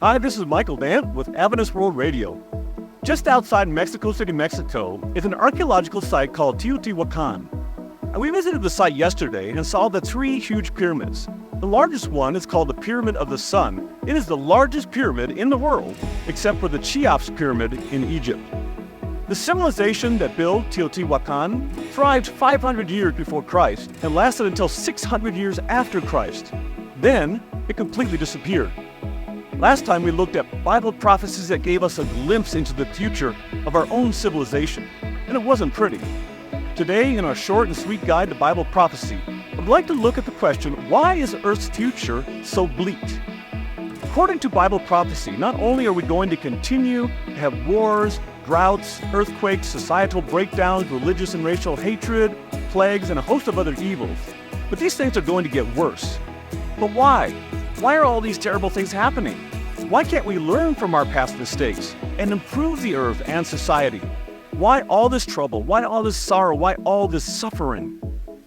Hi, this is Michael DANT with Adventist World Radio. Just outside Mexico City, Mexico, is an archaeological site called Teotihuacan. And we visited the site yesterday and saw the three huge pyramids. The largest one is called the Pyramid of the Sun. It is the largest pyramid in the world, except for the Cheops Pyramid in Egypt. The civilization that built Teotihuacan thrived 500 years before Christ and lasted until 600 years after Christ. Then, it completely disappeared. Last time we looked at Bible prophecies that gave us a glimpse into the future of our own civilization, and it wasn't pretty. Today, in our short and sweet guide to Bible prophecy, I'd like to look at the question, why is Earth's future so bleak? According to Bible prophecy, not only are we going to continue to have wars, droughts, earthquakes, societal breakdowns, religious and racial hatred, plagues, and a host of other evils, but these things are going to get worse. But why? Why are all these terrible things happening? Why can't we learn from our past mistakes and improve the earth and society? Why all this trouble? Why all this sorrow? Why all this suffering?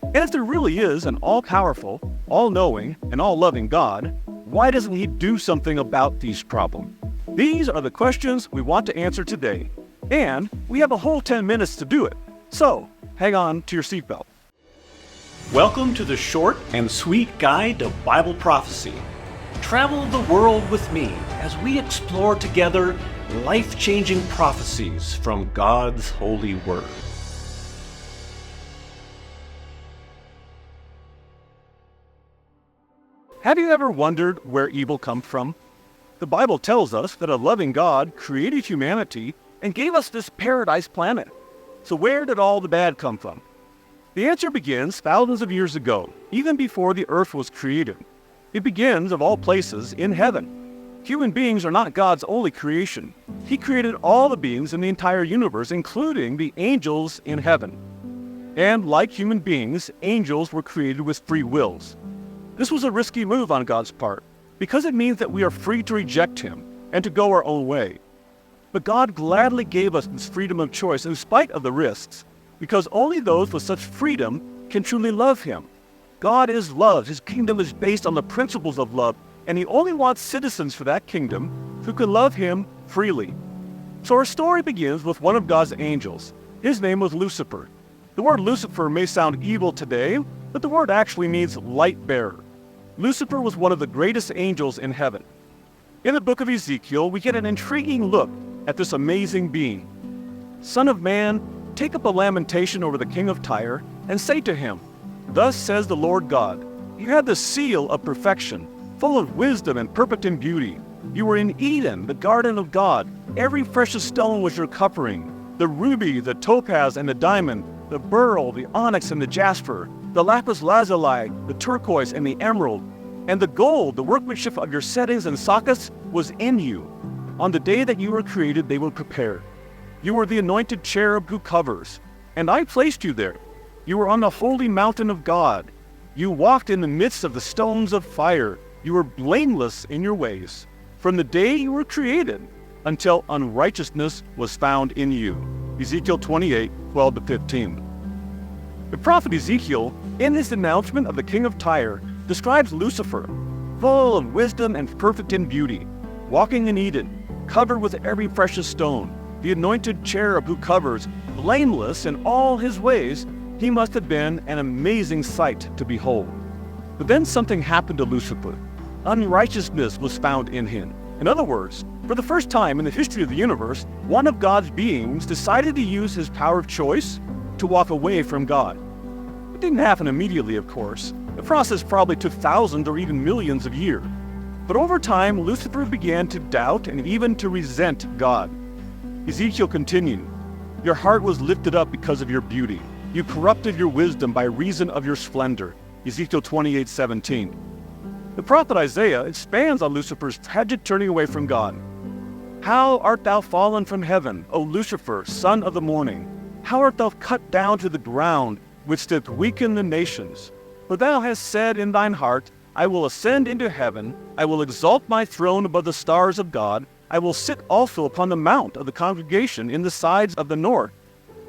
And if there really is an all-powerful, all-knowing, and all-loving God, why doesn't He do something about these problems? These are the questions we want to answer today, and we have a whole 10 minutes to do it. So, hang on to your seatbelt. Welcome to the short and sweet guide to Bible prophecy. Travel the world with me as we explore together life-changing prophecies from God's holy word. Have you ever wondered where evil comes from? The Bible tells us that a loving God created humanity and gave us this paradise planet. So where did all the bad come from? The answer begins thousands of years ago, even before the earth was created. It begins, of all places, in heaven. Human beings are not God's only creation. He created all the beings in the entire universe, including the angels in heaven. And like human beings, angels were created with free wills. This was a risky move on God's part, because it means that we are free to reject Him and to go our own way. But God gladly gave us this freedom of choice in spite of the risks, because only those with such freedom can truly love Him. God is love. His kingdom is based on the principles of love, and He only wants citizens for that kingdom who can love Him freely. So our story begins with one of God's angels. His name was Lucifer. The word Lucifer may sound evil today, but the word actually means light bearer. Lucifer was one of the greatest angels in heaven. In the book of Ezekiel, we get an intriguing look at this amazing being. Son of man, take up a lamentation over the king of Tyre, and say to him, Thus says the Lord God, You had the seal of perfection, full of wisdom and perfect in beauty. You were in Eden, the garden of God. Every precious stone was your covering, the ruby, the topaz, and the diamond, the beryl, the onyx, and the jasper, the lapis lazuli, the turquoise, and the emerald. And the gold, the workmanship of your settings and sockets, was in you. On the day that you were created, they were prepared. You were the anointed cherub who covers, and I placed you there. You were on the holy mountain of God. You walked in the midst of the stones of fire. You were blameless in your ways, from the day you were created until unrighteousness was found in you. Ezekiel 28, 12-15. The prophet Ezekiel, in his announcement of the king of Tyre, describes Lucifer, full of wisdom and perfect in beauty, walking in Eden, covered with every precious stone, the anointed cherub who covers, blameless in all his ways. He must have been an amazing sight to behold. But then something happened to Lucifer. Unrighteousness was found in him. In other words, for the first time in the history of the universe, one of God's beings decided to use his power of choice to walk away from God. It didn't happen immediately, of course. The process probably took thousands or even millions of years. But over time, Lucifer began to doubt and even to resent God. Ezekiel continued, Your heart was lifted up because of your beauty. You corrupted your wisdom by reason of your splendor. Ezekiel 28:17. The prophet Isaiah expands on Lucifer's tragic turning away from God. How art thou fallen from heaven, O Lucifer, son of the morning? How art thou cut down to the ground, which didst weaken the nations? For thou hast said in thine heart, I will ascend into heaven, I will exalt my throne above the stars of God, I will sit also upon the mount of the congregation in the sides of the north.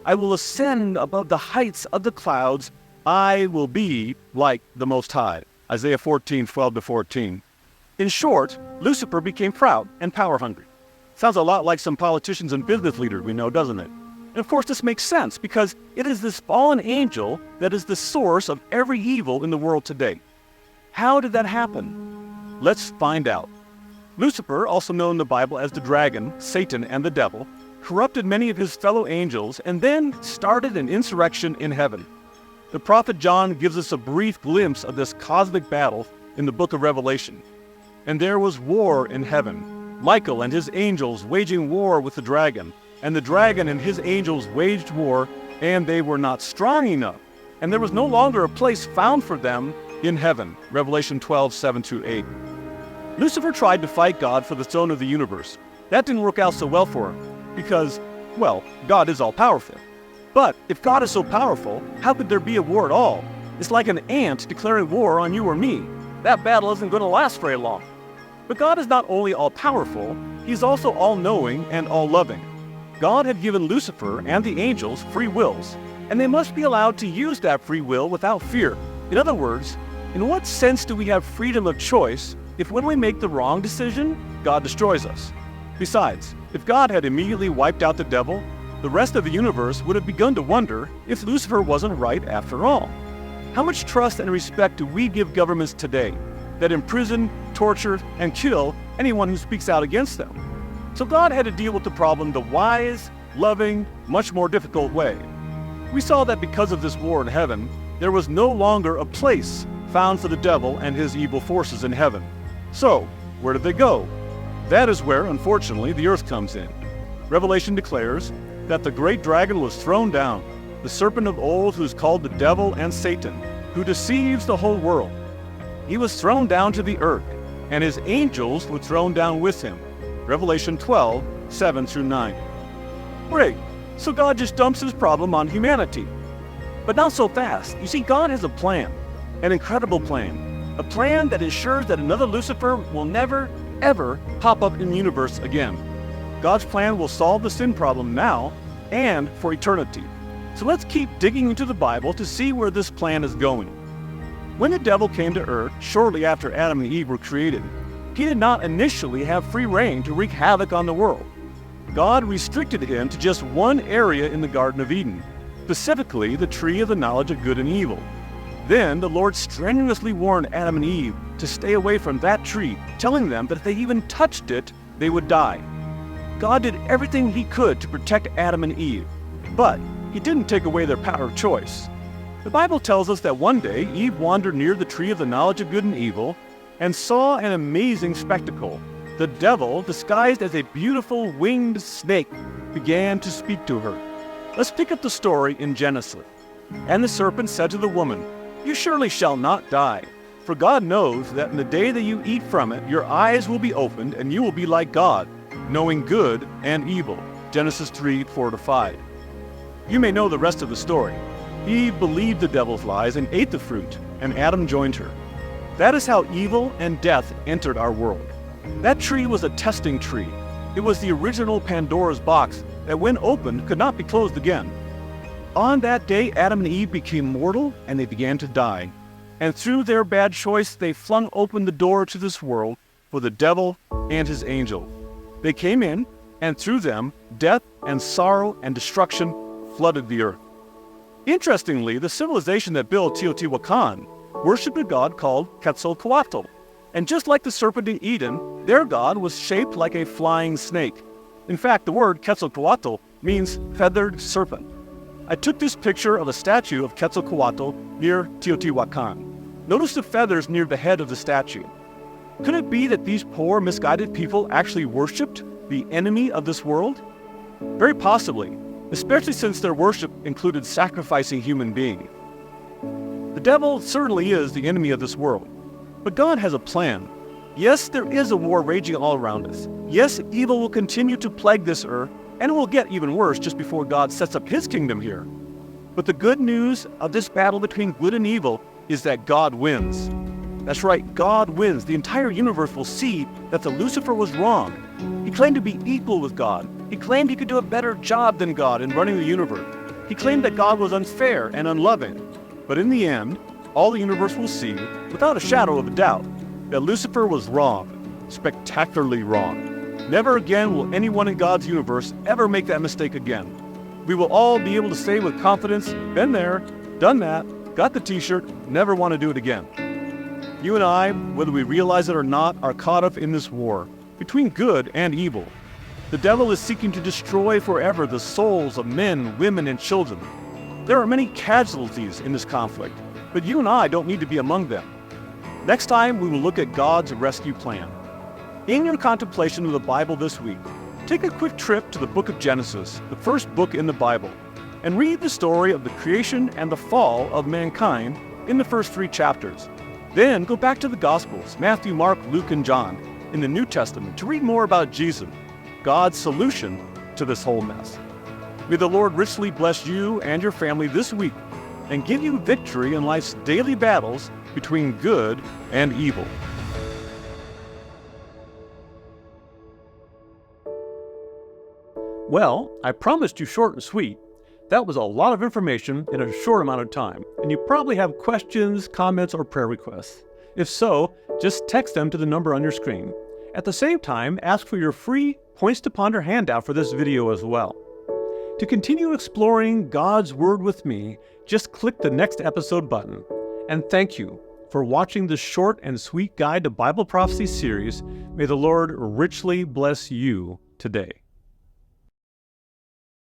I will ascend above the heights of the clouds, I will be like the Most High. Isaiah 14:12-14. In short, Lucifer became proud and power-hungry. Sounds a lot like some politicians and business leaders we know, doesn't it? And of course this makes sense because it is this fallen angel that is the source of every evil in the world today. How did that happen? Let's find out. Lucifer, also known in the Bible as the dragon, Satan, and the devil, corrupted many of his fellow angels and then started an insurrection in heaven. The prophet John gives us a brief glimpse of this cosmic battle in the book of Revelation. And there was war in heaven. Michael and his angels waging war with the dragon, and the dragon and his angels waged war, and they were not strong enough, and there was no longer a place found for them in heaven. Revelation 12:7-8. Lucifer tried to fight God for the throne of the universe. That didn't work out so well for him, because, well, God is all-powerful. But if God is so powerful, how could there be a war at all? It's like an ant declaring war on you or me. That battle isn't going to last very long. But God is not only all-powerful, He's also all-knowing and all-loving. God had given Lucifer and the angels free wills, and they must be allowed to use that free will without fear. In other words, in what sense do we have freedom of choice if when we make the wrong decision, God destroys us? Besides, if God had immediately wiped out the devil, the rest of the universe would have begun to wonder if Lucifer wasn't right after all. How much trust and respect do we give governments today that imprison, torture, and kill anyone who speaks out against them? So God had to deal with the problem the wise, loving, much more difficult way. We saw that because of this war in heaven, there was no longer a place found for the devil and his evil forces in heaven. So, where did they go? That is where, unfortunately, the earth comes in. Revelation declares that the great dragon was thrown down, the serpent of old who is called the devil and Satan, who deceives the whole world. He was thrown down to the earth, and his angels were thrown down with him. Revelation 12:7-9. Great, so God just dumps his problem on humanity. But not so fast. You see, God has a plan, an incredible plan, a plan that ensures that another Lucifer will never, ever pop up in the universe again. God's plan will solve the sin problem now and for eternity. So let's keep digging into the Bible to see where this plan is going. When the devil came to earth shortly after Adam and Eve were created, he did not initially have free reign to wreak havoc on the world. God restricted him to just one area in the Garden of Eden, specifically the tree of the knowledge of good and evil. Then the Lord strenuously warned Adam and Eve to stay away from that tree, telling them that if they even touched it, they would die. God did everything he could to protect Adam and Eve, but he didn't take away their power of choice. The Bible tells us that one day Eve wandered near the tree of the knowledge of good and evil and saw an amazing spectacle. The devil, disguised as a beautiful winged snake, began to speak to her. Let's pick up the story in Genesis. And the serpent said to the woman, "You surely shall not die, for God knows that in the day that you eat from it, your eyes will be opened and you will be like God, knowing good and evil." Genesis 3:4-5. You may know the rest of the story. Eve believed the devil's lies and ate the fruit, and Adam joined her. That is how evil and death entered our world. That tree was a testing tree. It was the original Pandora's box that when opened could not be closed again. On that day, Adam and Eve became mortal and they began to die. And through their bad choice, they flung open the door to this world for the devil and his angel. They came in, and through them, death and sorrow and destruction flooded the earth. Interestingly, the civilization that built Teotihuacan worshipped a god called Quetzalcoatl. And just like the serpent in Eden, their god was shaped like a flying snake. In fact, the word Quetzalcoatl means feathered serpent. I took this picture of a statue of Quetzalcoatl near Teotihuacan. Notice the feathers near the head of the statue. Could it be that these poor, misguided people actually worshipped the enemy of this world? Very possibly, especially since their worship included sacrificing human beings. The devil certainly is the enemy of this world, but God has a plan. Yes, there is a war raging all around us. Yes, evil will continue to plague this earth, and it will get even worse just before God sets up his kingdom here. But the good news of this battle between good and evil is that God wins. That's right, God wins. The entire universe will see that the Lucifer was wrong. He claimed to be equal with God. He claimed he could do a better job than God in running the universe. He claimed that God was unfair and unloving. But in the end, all the universe will see, without a shadow of a doubt, that Lucifer was wrong, spectacularly wrong. Never again will anyone in God's universe ever make that mistake again. We will all be able to say with confidence, been there, done that, got the t-shirt, never want to do it again. You and I, whether we realize it or not, are caught up in this war between good and evil. The devil is seeking to destroy forever the souls of men, women, and children. There are many casualties in this conflict, but you and I don't need to be among them. Next time, we will look at God's rescue plan. In your contemplation of the Bible this week, take a quick trip to the book of Genesis, the first book in the Bible, and read the story of the creation and the fall of mankind in the first 3 chapters. Then go back to the Gospels, Matthew, Mark, Luke, and John, in the New Testament to read more about Jesus, God's solution to this whole mess. May the Lord richly bless you and your family this week and give you victory in life's daily battles between good and evil. Well, I promised you short and sweet. That was a lot of information in a short amount of time, and you probably have questions, comments, or prayer requests. If so, just text them to the number on your screen. At the same time, ask for your free Points to Ponder handout for this video as well. To continue exploring God's Word with me, just click the next episode button. And thank you for watching this short and sweet guide to Bible prophecy series. May the Lord richly bless you today.